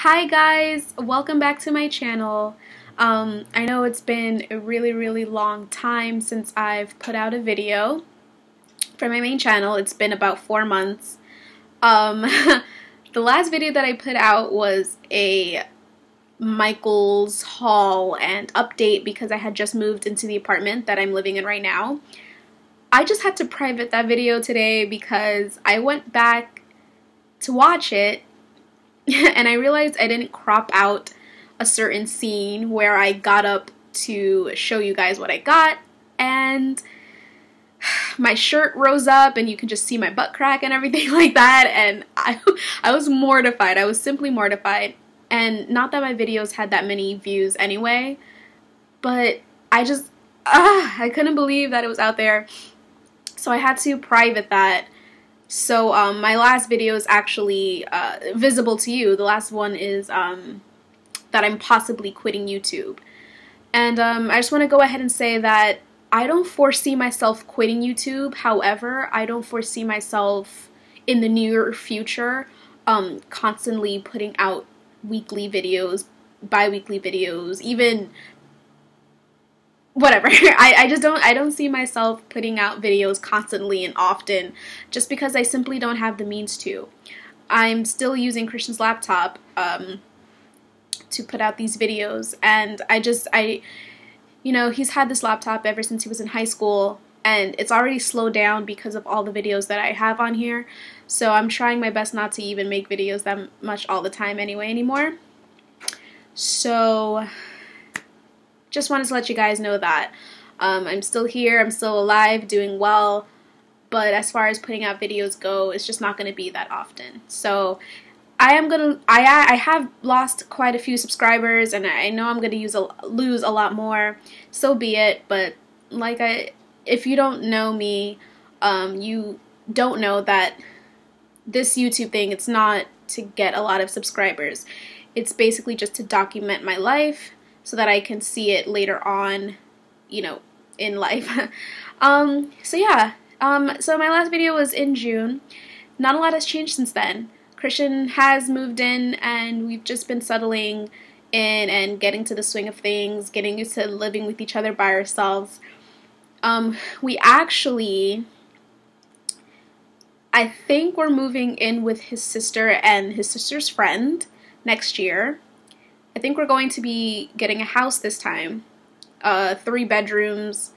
Hi guys, welcome back to my channel. I know it's been a really long time since I've put out a video for my main channel. It's been about 4 months. The last video that I put out was a Michael's haul and update because I had just moved into the apartment that I'm living in right now. I just had to private that video today because I went back to watch it and I realized I didn't crop out a certain scene where I got up to show you guys what I got, and my shirt rose up and you can just see my butt crack and everything like that, and I was mortified. I was simply mortified. And not that my videos had that many views anyway, but I couldn't believe that it was out there. So I had to private that. So my last video is actually visible to you. The last one is that I'm possibly quitting YouTube. And I just want to go ahead and say that I don't foresee myself quitting YouTube. However, I don't foresee myself in the near future constantly putting out weekly videos, bi-weekly videos, even whatever. I don't see myself putting out videos constantly and often just because I simply don't have the means to. I'm still using Christian's laptop to put out these videos, and you know, he's had this laptop ever since he was in high school, and it's already slowed down because of all the videos that I have on here. So I'm trying my best not to even make videos that much all the time anymore. So just wanted to let you guys know that I'm still here, I'm still alive, doing well, but as far as putting out videos go, it's just not going to be that often. So I have lost quite a few subscribers, and I know I'm going to lose a lot more. So be it. But if you don't know me, you don't know that this YouTube thing, it's not to get a lot of subscribers. It's basically just to document my life, so that I can see it later on, you know, in life. So yeah, so my last video was in June. Not a lot has changed since then. Christian has moved in, and we've just been settling in and getting to the swing of things, getting used to living with each other by ourselves. We actually, I think we're moving in with his sister and his sister's friend next year. I think we're going to be getting a house this time, 3 bedrooms,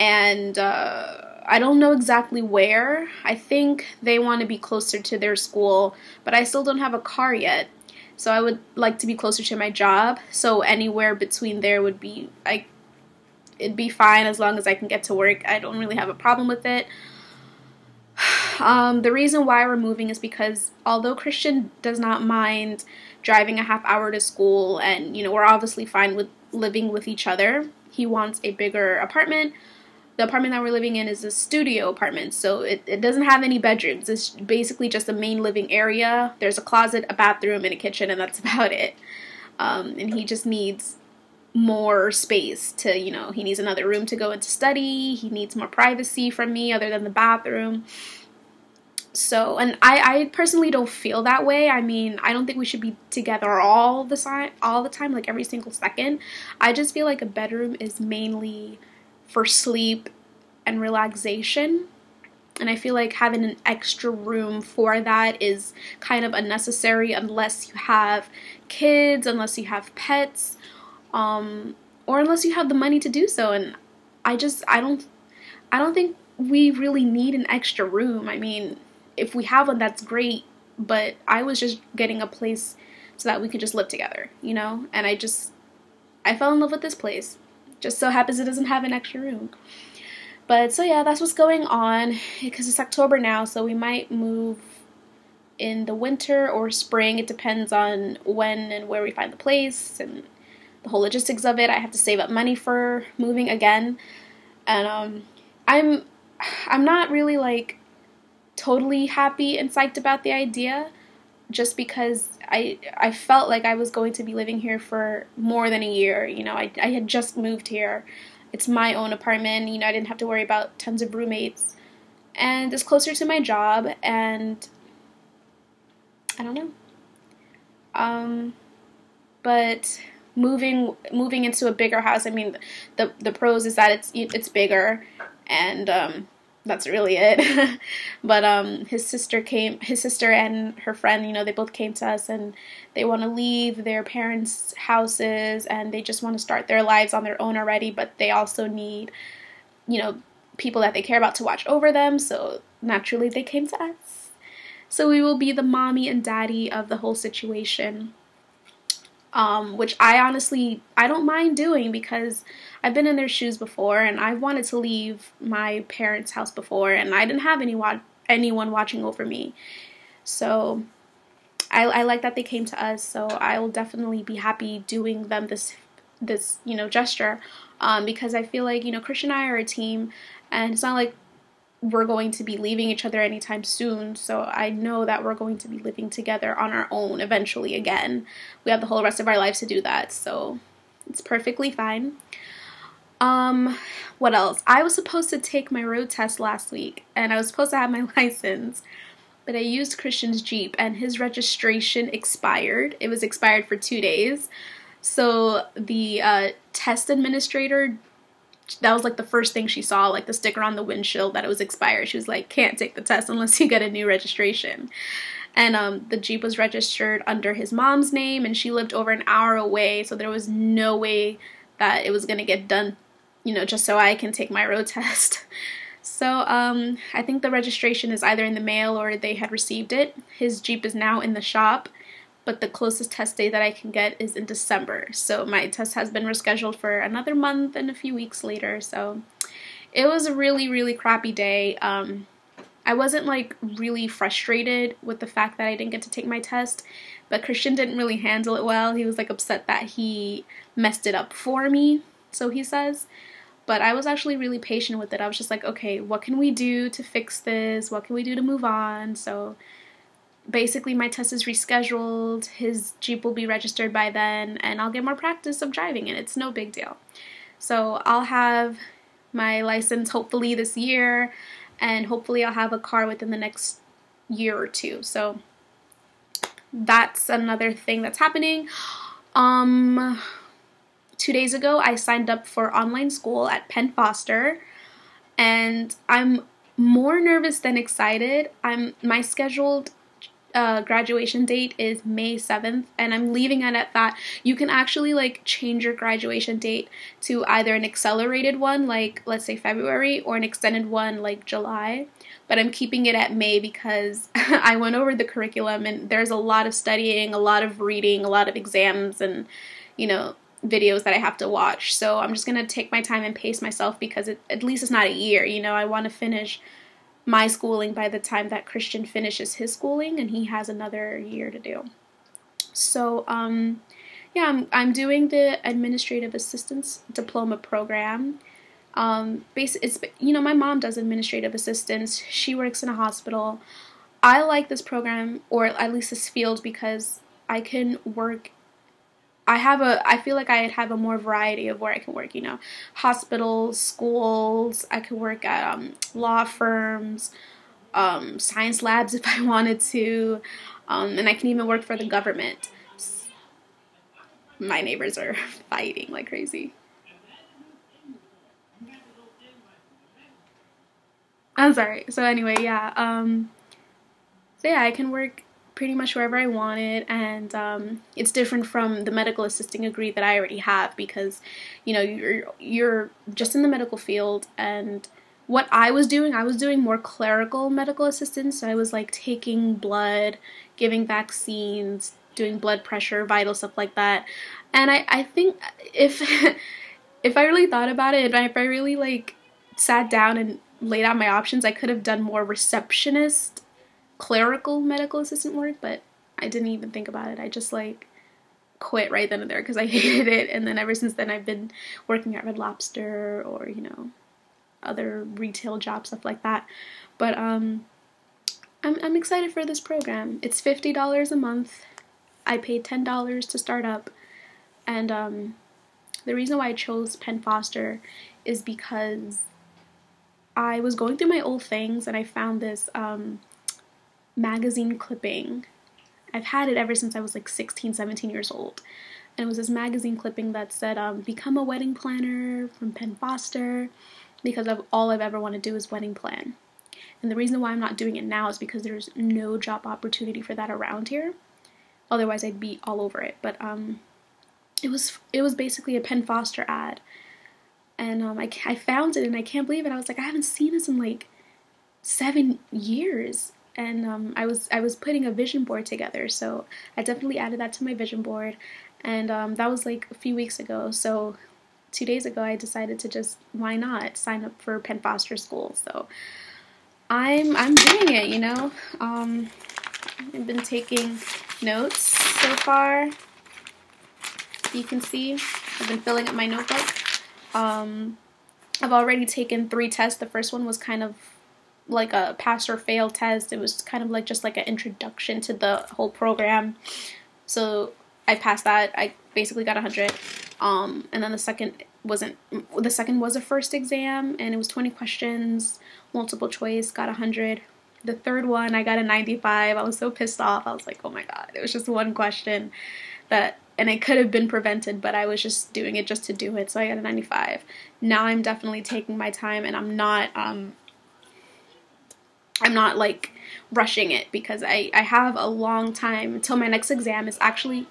and I don't know exactly where. I think they want to be closer to their school, but I still don't have a car yet, so I would like to be closer to my job, so anywhere between there would be, it'd be fine as long as I can get to work. I don't really have a problem with it. The reason why we're moving is because although Christian does not mind driving a half hour to school, and you know, we're obviously fine with living with each other, he wants a bigger apartment. The apartment that we're living in is a studio apartment, so it doesn't have any bedrooms. It's basically just a main living area. There's a closet, a bathroom, and a kitchen, and that's about it. And he just needs more space to, you know, he needs another room to go into study. He needs more privacy from me other than the bathroom. So, and I personally don't feel that way. I mean, I don't think we should be together all the time, like every single second. I just feel like a bedroom is mainly for sleep and relaxation. And I feel like having an extra room for that is kind of unnecessary unless you have kids, unless you have pets, or unless you have the money to do so. And I don't think we really need an extra room. I mean, if we have one, that's great, but I was just getting a place so that we could just live together, you know? And I fell in love with this place. Just so happens it doesn't have an extra room. But so yeah, that's what's going on, because it's October now, so we might move in the winter or spring. It depends on when and where we find the place and the whole logistics of it. I have to save up money for moving again. And I'm not really like totally happy and psyched about the idea, just because I felt like I was going to be living here for more than a year. You know, I had just moved here. It's my own apartment. You know, I didn't have to worry about tons of roommates, and it's closer to my job, and I don't know. But moving into a bigger house, I mean, the pros is that it's bigger, and that's really it. But his sister and her friend, you know, they both came to us, and they want to leave their parents' houses, and they just want to start their lives on their own already, but they also need, you know, people that they care about to watch over them, so naturally they came to us. So we will be the mommy and daddy of the whole situation. Which I don't mind doing, because I've been in their shoes before, and I've wanted to leave my parents' house before, and I didn't have anyone watching over me. So I like that they came to us, so I will definitely be happy doing them this you know, gesture, because I feel like, you know, Christian and I are a team, and it's not like we're going to be leaving each other anytime soon, so I know that we're going to be living together on our own eventually again. We have the whole rest of our lives to do that, so it's perfectly fine. What else? I was supposed to take my road test last week, and I was supposed to have my license, but I used Christian's Jeep, and his registration expired. It was expired for 2 days, so the test administrator, that was like the first thing she saw, like the sticker on the windshield that it was expired. She was like, can't take the test unless you get a new registration. And the Jeep was registered under his mom's name, and she lived over an hour away, so there was no way that it was going to get done, you know, just so I can take my road test. So I think the registration is either in the mail or they had received it. His Jeep is now in the shop, but the closest test day that I can get is in December. So my test has been rescheduled for another month and a few weeks later. So it was a really, really crappy day. I wasn't like really frustrated with the fact that I didn't get to take my test, but Christian didn't really handle it well. He was like upset that he messed it up for me, so he says. But I was actually really patient with it. I was just like, okay, what can we do to fix this? What can we do to move on? So basically my test is rescheduled, his Jeep will be registered by then, and I'll get more practice of driving it. It's no big deal. So I'll have my license hopefully this year, and hopefully I'll have a car within the next year or two. So that's another thing that's happening. 2 days ago I signed up for online school at Penn, and I'm more nervous than excited. My scheduled graduation date is May 7th, and I'm leaving it at that. You can actually like change your graduation date to either an accelerated one, like let's say February, or an extended one like July, but I'm keeping it at May because I went over the curriculum, and there's a lot of studying, a lot of reading, a lot of exams, and you know, videos that I have to watch. So I'm just gonna take my time and pace myself, because at least it's not a year, you know. I want to finish my schooling by the time that Christian finishes his schooling, and he has another year to do. So yeah, I'm doing the administrative assistance diploma program. It's, you know, my mom does administrative assistance. She works in a hospital. I like this program, or at least this field, because I can work. I feel like I have a more variety of where I can work, you know, hospitals, schools. I could work at law firms, science labs if I wanted to, and I can even work for the government. My neighbors are fighting like crazy. I'm sorry. So anyway, yeah. So yeah, I can work pretty much wherever I wanted, and it's different from the medical assisting degree that I already have, because you know, you're just in the medical field, and what I was doing more clerical medical assistance. So I was like taking blood, giving vaccines, doing blood pressure, vital stuff like that. And I think if if I really thought about it, if I really like sat down and laid out my options, I could have done more receptionist, clerical medical assistant work, but I didn't even think about it. I just like quit right then and there because I hated it, and then ever since then I've been working at Red Lobster, or you know, other retail jobs, stuff like that. But I'm excited for this program. It's $50 a month. I paid $10 to start up, and the reason why I chose Penn Foster is because I was going through my old things and I found this magazine clipping, I've had it ever since I was like 16, 17 years old. And it was this magazine clipping that said, become a wedding planner from Penn Foster, because all I've ever wanted to do is wedding plan. And the reason why I'm not doing it now is because there's no job opportunity for that around here. Otherwise, I'd be all over it. But it was basically a Penn Foster ad. And I found it, and I can't believe it. I was like, I haven't seen this in like 7 years. And I was putting a vision board together, so I definitely added that to my vision board. And that was like a few weeks ago. So 2 days ago, I decided to just, why not, sign up for Penn Foster School. So I'm doing it, you know. I've been taking notes so far. You can see I've been filling up my notebook. I've already taken 3 tests. The first one was kind of like a pass or fail test. It was kind of like just like an introduction to the whole program. So I passed that. I basically got 100. And then the second was a first exam, and it was 20 questions, multiple choice, got 100. The third one, I got a 95. I was so pissed off. I was like, oh my god, it was just one question and it could have been prevented, but I was just doing it just to do it, so I got a 95. Now I'm definitely taking my time, and I'm not like rushing it, because I have a long time until my next exam is actually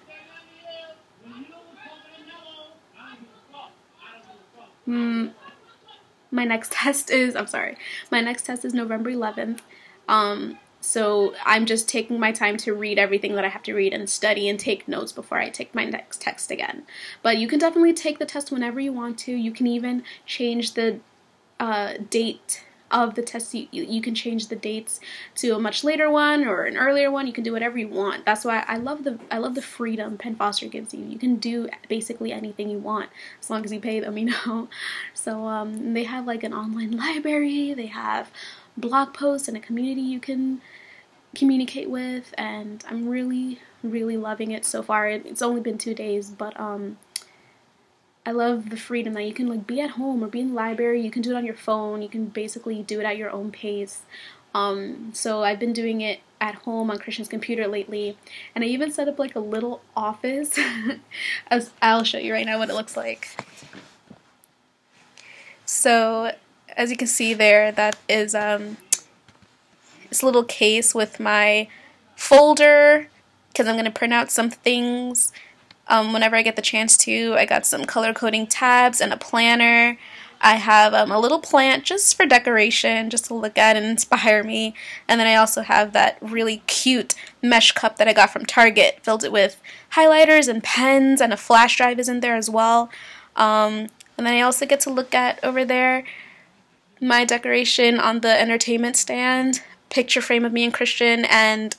my next test is November 11th. So I'm just taking my time to read everything that I have to read and study and take notes before I take my next test again. But you can definitely take the test whenever you want to. You can even change the date of the test. You can change the dates to a much later one or an earlier one. You can do whatever you want. That's why I love the freedom Penn Foster gives you. You can do basically anything you want as long as you pay them, you know. So they have like an online library. They have blog posts and a community you can communicate with, and I'm really, really loving it so far. It's only been 2 days, but I love the freedom that you can like be at home or be in the library. You can do it on your phone. You can basically do it at your own pace. So I've been doing it at home on Christian's computer lately, and I even set up like a little office. I'll show you right now what it looks like. So as you can see there, that is this little case with my folder, because I'm going to print out some things whenever I get the chance to. I got some color coding tabs and a planner. I have a little plant just for decoration, just to look at and inspire me. And then I also have that really cute mesh cup that I got from Target. Filled it with highlighters and pens, and a flash drive is in there as well. And then I also get to look at over there my decoration on the entertainment stand, picture frame of me and Christian, and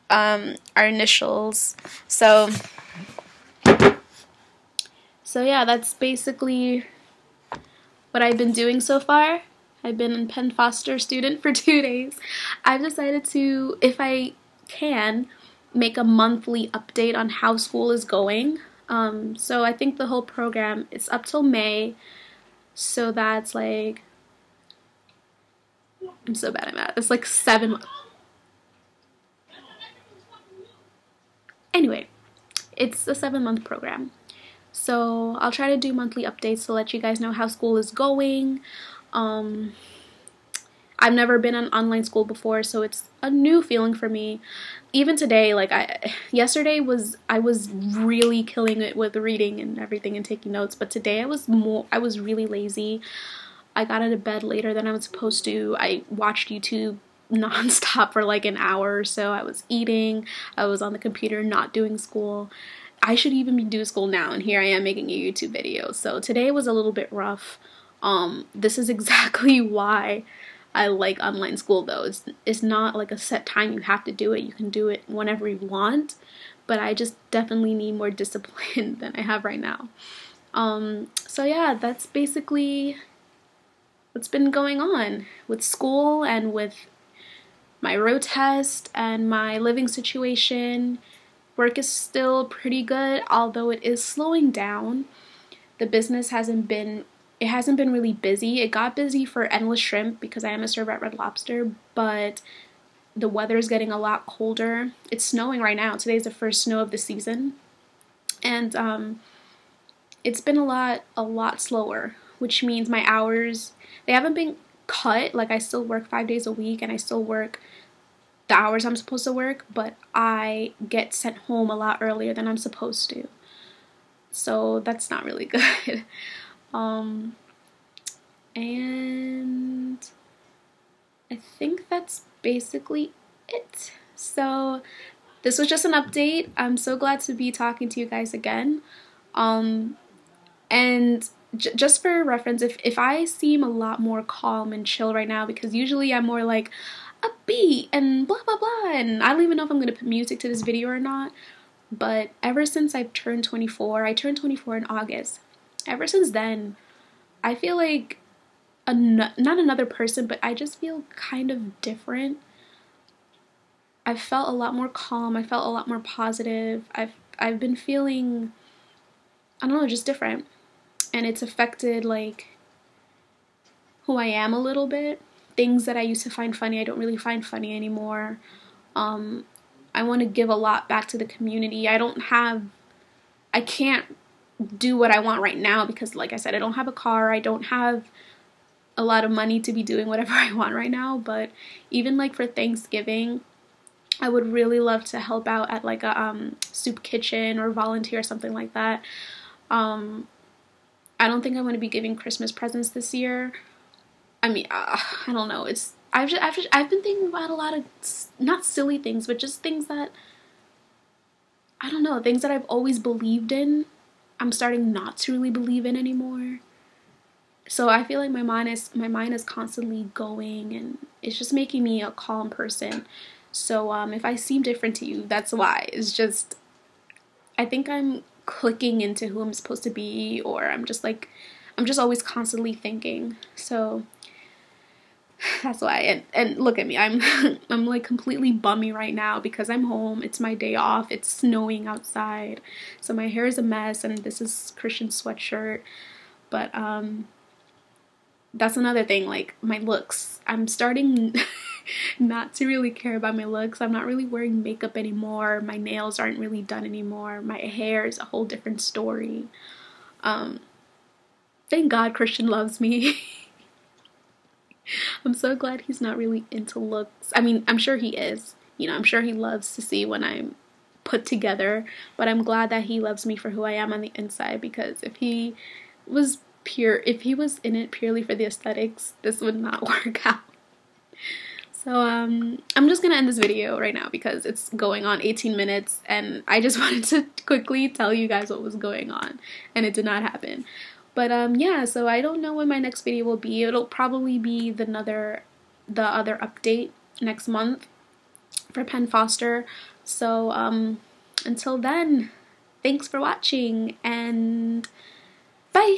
our initials. So yeah, that's basically what I've been doing so far. I've been a Penn Foster student for 2 days. I've decided to, if I can, make a monthly update on how school is going. So I think the whole program, it's up till May, so that's like, I'm so bad at math. It's like 7 months. Anyway, it's a 7-month program. So I'll try to do monthly updates to let you guys know how school is going. I've never been in online school before, so it's a new feeling for me. Even today, like yesterday I was really killing it with reading and everything and taking notes, but today I was really lazy. I got out of bed later than I was supposed to. I watched YouTube nonstop for like an hour or so. I was eating. I was on the computer not doing school. I should even be doing school now, and here I am making a YouTube video. So today was a little bit rough. This is exactly why I like online school though. It's not like a set time you have to do it. You can do it whenever you want, but I just definitely need more discipline than I have right now. So yeah, that's basically what's been going on with school and with my road test and my living situation. Work is still pretty good, although it is slowing down. The business hasn't been really busy. It got busy for Endless Shrimp because I am a server at Red Lobster, but the weather's getting a lot colder. It's snowing right now. Today's the first snow of the season. And it's been a lot slower, which means my hours, they haven't been cut. Like, I still work 5 days a week and I still work the hours I'm supposed to work, but I get sent home a lot earlier than I'm supposed to. So that's not really good. And I think that's basically it. So this was just an update. I'm so glad to be talking to you guys again. And just for reference, if I seem a lot more calm and chill right now, because usually I'm more like upbeat and blah blah blah, and I don't even know if I'm gonna put music to this video or not, but ever since I've turned 24, I turned 24 in August, ever since then, I feel like not another person, but I just feel kind of different. I've felt a lot more calm. I felt a lot more positive. I've been feeling, I don't know, just different. And it's affected, like, who I am a little bit. Things that I used to find funny, I don't really find funny anymore. I want to give a lot back to the community. I can't do what I want right now because, like I said, I don't have a car. I don't have a lot of money to be doing whatever I want right now. But even, like, for Thanksgiving, I would really love to help out at, like, a soup kitchen or volunteer or something like that. I don't think I'm going to be giving Christmas presents this year. I mean, I don't know. I've been thinking about a lot of, not silly things, but just things that, I don't know, things that I've always believed in, I'm starting not to really believe in anymore. So I feel like my mind is constantly going, and it's just making me a calm person. So if I seem different to you, that's why. It's just, I think I'm clicking into who I'm supposed to be, or I'm just always constantly thinking. So that's why. And look at me, I'm like completely bummy right now because I'm home. It's my day off. It's snowing outside, so my hair is a mess, and this is Christian's sweatshirt. But that's another thing, like my looks. I'm starting not to really care about my looks. I'm not really wearing makeup anymore. My nails aren't really done anymore. My hair is a whole different story. Thank God Christian loves me. I'm so glad he's not really into looks. I mean, I'm sure he is. You know, I'm sure he loves to see when I'm put together, but I'm glad that he loves me for who I am on the inside, because if he was in it purely for the aesthetics, this would not work out. So I'm just gonna end this video right now because it's going on 18 minutes and I just wanted to quickly tell you guys what was going on, and it did not happen. But yeah, so I don't know when my next video will be. It'll probably be the other update next month for Penn Foster. So until then, thanks for watching and bye.